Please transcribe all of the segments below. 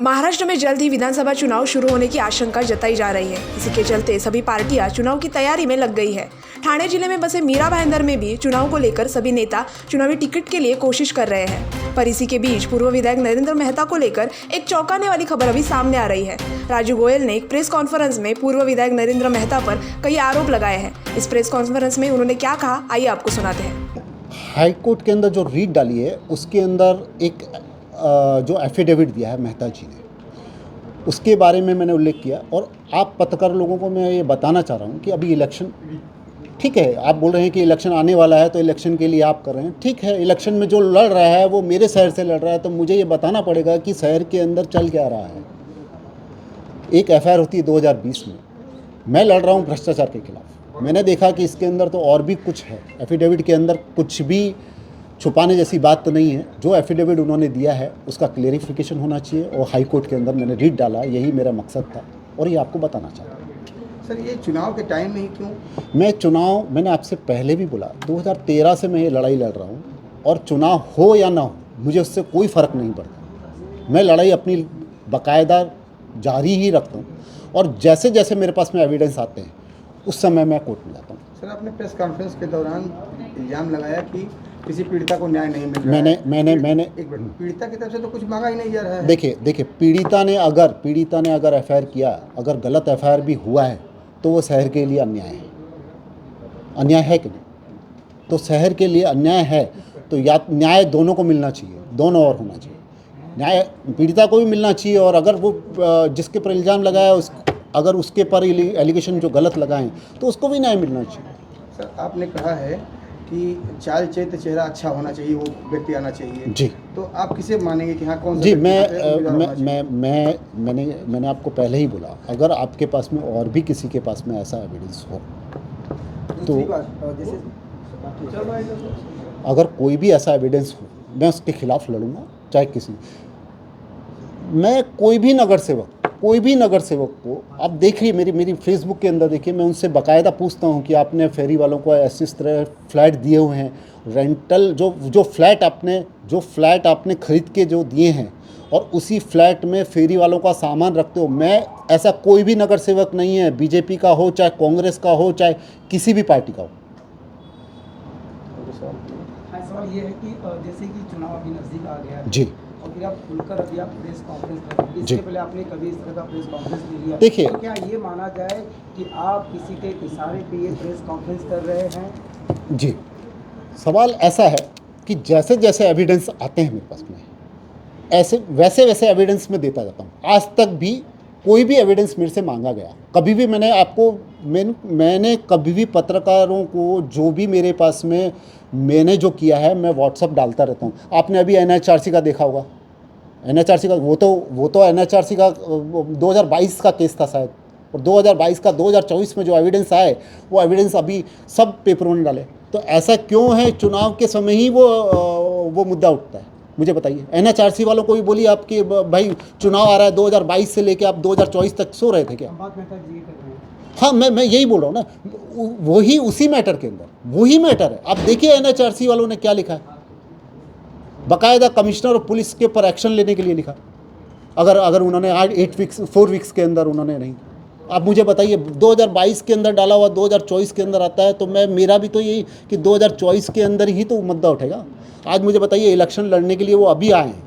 महाराष्ट्र में जल्द ही विधानसभा चुनाव शुरू होने की आशंका जताई जा रही है। इसी के चलते सभी पार्टियां चुनाव की तैयारी में लग गई है। ठाणे जिले में बसे मीरा भाईंदर में भी चुनाव को लेकर सभी नेता चुनावी टिकट के लिए कोशिश कर रहे हैं। पर इसी के बीच पूर्व विधायक नरेंद्र मेहता को लेकर एक चौंकाने वाली खबर अभी सामने आ रही है। राजू गोयल ने एक प्रेस कॉन्फ्रेंस में पूर्व विधायक नरेंद्र मेहता पर कई आरोप लगाए हैं। इस प्रेस कॉन्फ्रेंस में उन्होंने क्या कहा, आइए आपको सुनाते हैं। हाईकोर्ट के अंदर जो रीट डाली है उसके अंदर एक जो एफिडेविट दिया है मेहता जी ने, उसके बारे में मैंने उल्लेख किया। और आप पत्रकार लोगों को मैं ये बताना चाह रहा हूँ कि अभी इलेक्शन, ठीक है, आप बोल रहे हैं कि इलेक्शन आने वाला है तो इलेक्शन के लिए आप कर रहे हैं, ठीक है। इलेक्शन में जो लड़ रहा है वो मेरे शहर से लड़ रहा है, तो मुझे ये बताना पड़ेगा कि शहर के अंदर चल क्या रहा है। एक एफआईआर होती है 2020 में, मैं लड़ रहा हूँ भ्रष्टाचार के खिलाफ। मैंने देखा कि इसके अंदर तो और भी कुछ है, एफिडेविट के अंदर कुछ भी छुपाने जैसी बात तो नहीं है। जो एफिडेविट उन्होंने दिया है उसका क्लेरिफिकेशन होना चाहिए, और हाई कोर्ट के अंदर मैंने रीट डाला, यही मेरा मकसद था और ये आपको बताना चाहता हूँ। सर, ये चुनाव के टाइम में ही क्यों? मैंने आपसे पहले भी बोला, 2013 से मैं ये लड़ाई लड़ रहा हूँ, और चुनाव हो या ना हो मुझे उससे कोई फ़र्क नहीं पड़ता। मैं लड़ाई अपनी बाकायदा जारी ही रखता हूँ, और जैसे जैसे मेरे पास में एविडेंस आते हैं उस समय मैं कोर्ट में जाता हूँ। सर, आपने प्रेस कॉन्फ्रेंस के दौरान इल्ज़ाम लगाया कि किसी पीड़िता को न्याय नहीं मिल रहा है। मैंने एक मिनट, पीड़िता की तरफ से तो कुछ मांगा ही नहीं जा रहा है। देखिए पीड़िता ने अगर एफआईआर किया, अगर गलत एफआईआर भी हुआ है तो वो शहर के लिए अन्याय है कि नहीं? तो शहर के लिए अन्याय है तो या न्याय दोनों को मिलना चाहिए, दोनों ओर होना चाहिए। न्याय पीड़िता को भी मिलना चाहिए, और अगर वो जिसके पर इल्ज़ाम लगाया अगर उसके पर एलिगेशन जो गलत लगाएं तो उसको भी न्याय मिलना चाहिए। सर, आपने कहा है कि चाल चरित्र चेहरा अच्छा होना चाहिए, वो व्यक्ति आना चाहिए जी, तो आप किसे मानेंगे कि हाँ कौन सा? जी, मैंने आपको पहले ही बोला, अगर आपके पास में और भी किसी के पास में ऐसा एविडेंस हो तो अगर कोई भी ऐसा एविडेंस हो मैं उसके खिलाफ लड़ूंगा, चाहे किसी। मैं कोई भी नगर सेवक को आप देखिए, मेरी फेसबुक के अंदर देखिए, मैं उनसे बाकायदा पूछता हूं कि आपने फेरी वालों को इस तरह फ्लैट दिए हुए हैं, रेंटल जो फ्लैट आपने खरीद के जो दिए हैं, और उसी फ्लैट में फेरी वालों का सामान रखते हो। मैं ऐसा कोई भी नगर सेवक नहीं है, बीजेपी का हो, चाहे कांग्रेस का हो, चाहे किसी भी पार्टी का हो। सवाल ये है कि जैसे कि चुनाव अभी नज़दीक आ गया है जी, और फिर आप खुलकर अभी आप प्रेस कॉन्फ्रेंस कर रहे हैं, इससे पहले आपने कभी इस तरह का प्रेस कॉन्फ्रेंस नहीं लिया। देखिए, तो क्या ये माना जाए कि आप किसी के इशारे पे ये प्रेस कॉन्फ्रेंस कर रहे हैं? जी, सवाल ऐसा है कि जैसे जैसे एविडेंस आते हैं मेरे पास में, वैसे एविडेंस मैं देता जाता हूँ। आज तक भी कोई भी एविडेंस मेरे से मांगा गया, कभी भी मैंने कभी भी पत्रकारों को जो भी मेरे पास में मैंने जो किया है मैं व्हाट्सअप डालता रहता हूँ। आपने अभी NHRC का देखा होगा, NHRC का वो तो NHRC का 2022 का केस था शायद, और 2022 का 2024 में जो एविडेंस आए वो एविडेंस अभी सब पेपरों ने डाले। तो ऐसा क्यों है चुनाव के समय ही वो मुद्दा उठता है? मुझे बताइए। NHRC वालों को भी बोलिए आपकी भाई चुनाव आ रहा है, 2022 से लेके आप 2024 तक सो रहे थे क्या? हाँ, मैं यही बोल रहा हूँ ना, वही उसी मैटर के अंदर वही मैटर है। आप देखिए NHRC वालों ने क्या लिखा है, बाकायदा कमिश्नर और पुलिस के ऊपर एक्शन लेने के लिए लिखा। अगर उन्होंने आज 4 वीक्स के अंदर उन्होंने नहीं, आप मुझे बताइए 2022 के अंदर डाला हुआ 2024 के अंदर आता है, तो मेरा भी तो यही कि 2024 के अंदर ही तो मुद्दा उठेगा। आज मुझे बताइए, इलेक्शन लड़ने के लिए वो अभी आए हैं,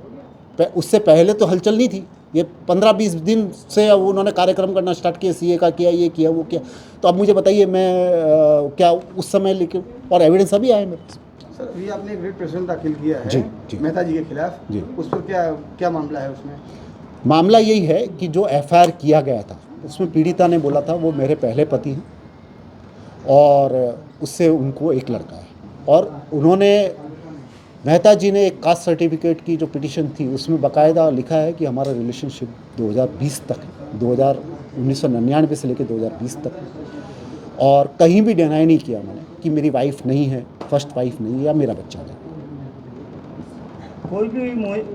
उससे पहले तो हलचल नहीं थी। ये 15-20 दिन से उन्होंने कार्यक्रम करना स्टार्ट किया, CA का किया, ये किया, वो किया। तो अब मुझे बताइए मैं क्या उस समय लेके, और एविडेंस अभी आए मेरे पास। सर, अभी आपने एक रिट पिटीशन दाखिल किया है जी। मेहता जी के खिलाफ जी। उस पर क्या मामला है? उसमें मामला यही है कि जो FIR किया गया था उसमें पीड़िता ने बोला था वो मेरे पहले पति हैं, और उससे उनको एक लड़का है, और मेहता जी ने एक कास्ट सर्टिफिकेट की जो पिटीशन थी उसमें बाकायदा लिखा है कि हमारा रिलेशनशिप 2020 तक है, 1999 से लेकर 2020 तक, और कहीं भी डिनाई नहीं किया उन्होंने कि मेरी वाइफ नहीं है, फर्स्ट वाइफ नहीं है, या मेरा बच्चा नहीं। कोई भी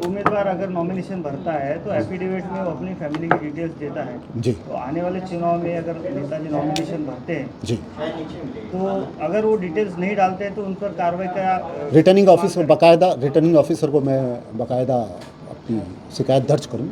उम्मीदवार अगर नॉमिनेशन भरता है तो एफिडेविट में वो अपनी फैमिली की डिटेल्स देता है जी। तो आने वाले चुनाव में अगर नेताजी नॉमिनेशन भरते हैं जी, तो अगर वो डिटेल्स नहीं डालते हैं तो उन पर कार्रवाई का रिटर्निंग ऑफिसर को मैं बाकायदा अपनी शिकायत दर्ज करूँ।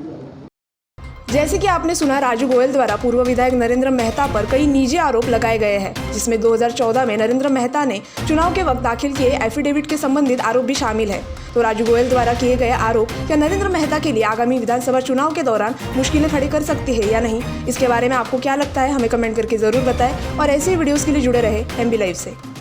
जैसे कि आपने सुना, राजू गोयल द्वारा पूर्व विधायक नरेंद्र मेहता पर कई निजी आरोप लगाए गए हैं, जिसमें 2014 में नरेंद्र मेहता ने चुनाव के वक्त दाखिल किए एफिडेविट के संबंधित आरोप भी शामिल है। तो राजू गोयल द्वारा किए गए आरोप क्या नरेंद्र मेहता के लिए आगामी विधानसभा चुनाव के दौरान मुश्किलें खड़ी कर सकती है या नहीं, इसके बारे में आपको क्या लगता है, हमें कमेंट करके जरूर बताएं और ऐसे ही वीडियोस के लिए जुड़े रहे MB लाइव से।